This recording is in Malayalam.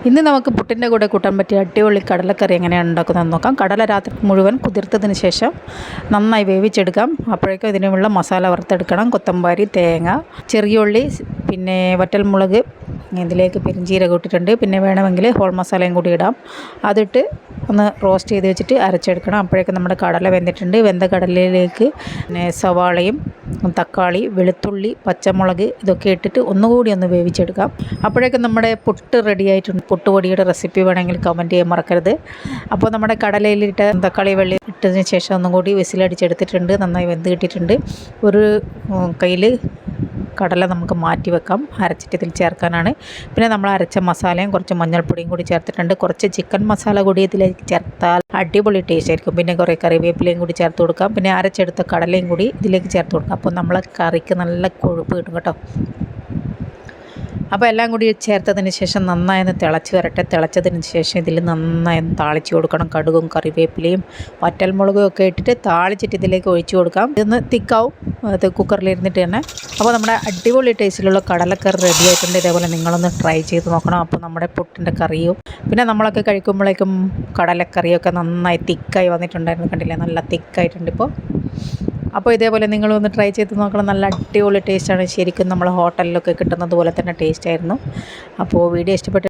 ഇന്ന് നമുക്ക് പുട്ടിൻ്റെ കൂടെ കൂട്ടാൻ പറ്റിയ അടിപൊളി കടലക്കറി എങ്ങനെയാണ് ഉണ്ടാക്കുന്നതെന്ന് നോക്കാം. കടല രാത്രി മുഴുവൻ കുതിർത്തതിന് ശേഷം നന്നായി വേവിച്ചെടുക്കാം. അപ്പോഴേക്കും ഇതിനുള്ള മസാല വറുത്തെടുക്കണം. കൊത്തമ്പാരി, തേങ്ങ, ചെറിയ ഉള്ളി, പിന്നെ വറ്റൽമുളക്, ഇതിലേക്ക് പെരിഞ്ചീരകം ഇട്ടിട്ടുണ്ട്. പിന്നെ വേണമെങ്കിൽ ഹോൾ മസാലയും കൂടി ഇടാം. അതിട്ട് ഒന്ന് റോസ്റ്റ് ചെയ്ത് വെച്ചിട്ട് അരച്ചെടുക്കണം. അപ്പോഴേക്കും നമ്മുടെ കടല വെന്തിട്ടുണ്ട്. വെന്ത കടലയിലേക്ക് പിന്നെ സവാളയും തക്കാളി, വെളുത്തുള്ളി, പച്ചമുളക് ഇതൊക്കെ ഇട്ടിട്ട് ഒന്നുകൂടി ഒന്ന് വേവിച്ചെടുക്കാം. അപ്പോഴേക്കും നമ്മുടെ പുട്ട് റെഡി ആയിട്ടുണ്ട്. പുട്ടുപൊടിയുടെ റെസിപ്പി വേണമെങ്കിൽ കമൻറ്റ് ചെയ്യാൻ മറക്കരുത്. അപ്പോൾ നമ്മുടെ കടലയിലിട്ട് തക്കാളി വെള്ളി ഇട്ടതിന് ശേഷം ഒന്നും കൂടി വിസിലടിച്ചെടുത്തിട്ടുണ്ട്. നന്നായി വെന്ത് കിട്ടിയിട്ടുണ്ട്. ഒരു കയ്യിൽ കടല നമുക്ക് മാറ്റി വെക്കാം. അരച്ചിട്ട് ഇതിൽ ചേർക്കാനാണ്. പിന്നെ നമ്മൾ അരച്ച മസാലയും കുറച്ച് മഞ്ഞൾപ്പൊടിയും കൂടി ചേർത്തിട്ടുണ്ട്. കുറച്ച് ചിക്കൻ മസാല കൂടി ഇതിലേക്ക് ചേർത്താൽ അടിപൊളി ടേസ്റ്റ് ആയിരിക്കും. പിന്നെ കുറേ കറിവേപ്പിലയും കൂടി ചേർത്ത് കൊടുക്കാം. പിന്നെ അരച്ചെടുത്ത കടലയും കൂടി ഇതിലേക്ക് ചേർത്ത് കൊടുക്കാം. അപ്പോൾ നമ്മളെ കറിക്ക് നല്ല കൊഴുപ്പ് കിട്ടും കേട്ടോ. അപ്പോൾ എല്ലാം കൂടി ചേർത്തതിന് ശേഷം നന്നായി ഒന്ന് തിളച്ച് വരട്ടെ. തിളച്ചതിന് ശേഷം ഇതിൽ നന്നായി ഒന്ന് താളിച്ച് കൊടുക്കണം. കടുകും കറിവേപ്പിലയും വറ്റൽമുളകും ഒക്കെ ഇട്ടിട്ട് താളിച്ചിട്ട് ഇതിലേക്ക് ഒഴിച്ച് കൊടുക്കാം. ഇതൊന്ന് തിക്കാവും അത് കുക്കറിലിരുന്നിട്ട് തന്നെ. അപ്പോൾ നമ്മുടെ അടിപൊളി ടേസ്റ്റിലുള്ള കടലക്കറി റെഡി ആയിട്ടുണ്ട്. ഇതേപോലെ നിങ്ങളൊന്ന് ട്രൈ ചെയ്ത് നോക്കണം. അപ്പോൾ നമ്മുടെ പുട്ടിൻ്റെ കറിയും പിന്നെ നമ്മളൊക്കെ കഴിക്കുമ്പോഴേക്കും കടലക്കറിയൊക്കെ നന്നായി തിക്കായി വന്നിട്ടുണ്ടായിരുന്നു. കണ്ടില്ലേ, നല്ല തിക്കായിട്ടുണ്ട് ഇപ്പോൾ. അപ്പോൾ ഇതേപോലെ നിങ്ങളൊന്ന് ട്രൈ ചെയ്ത് നോക്കണം. നല്ല അടിപൊളി ടേസ്റ്റാണ്. ശരിക്കും നമ്മൾ ഹോട്ടലിലൊക്കെ കിട്ടുന്നത് പോലെ തന്നെ ടേസ്റ്റ് ആയിരുന്നു. അപ്പോൾ വീഡിയോ ഇഷ്ടപ്പെട്ട്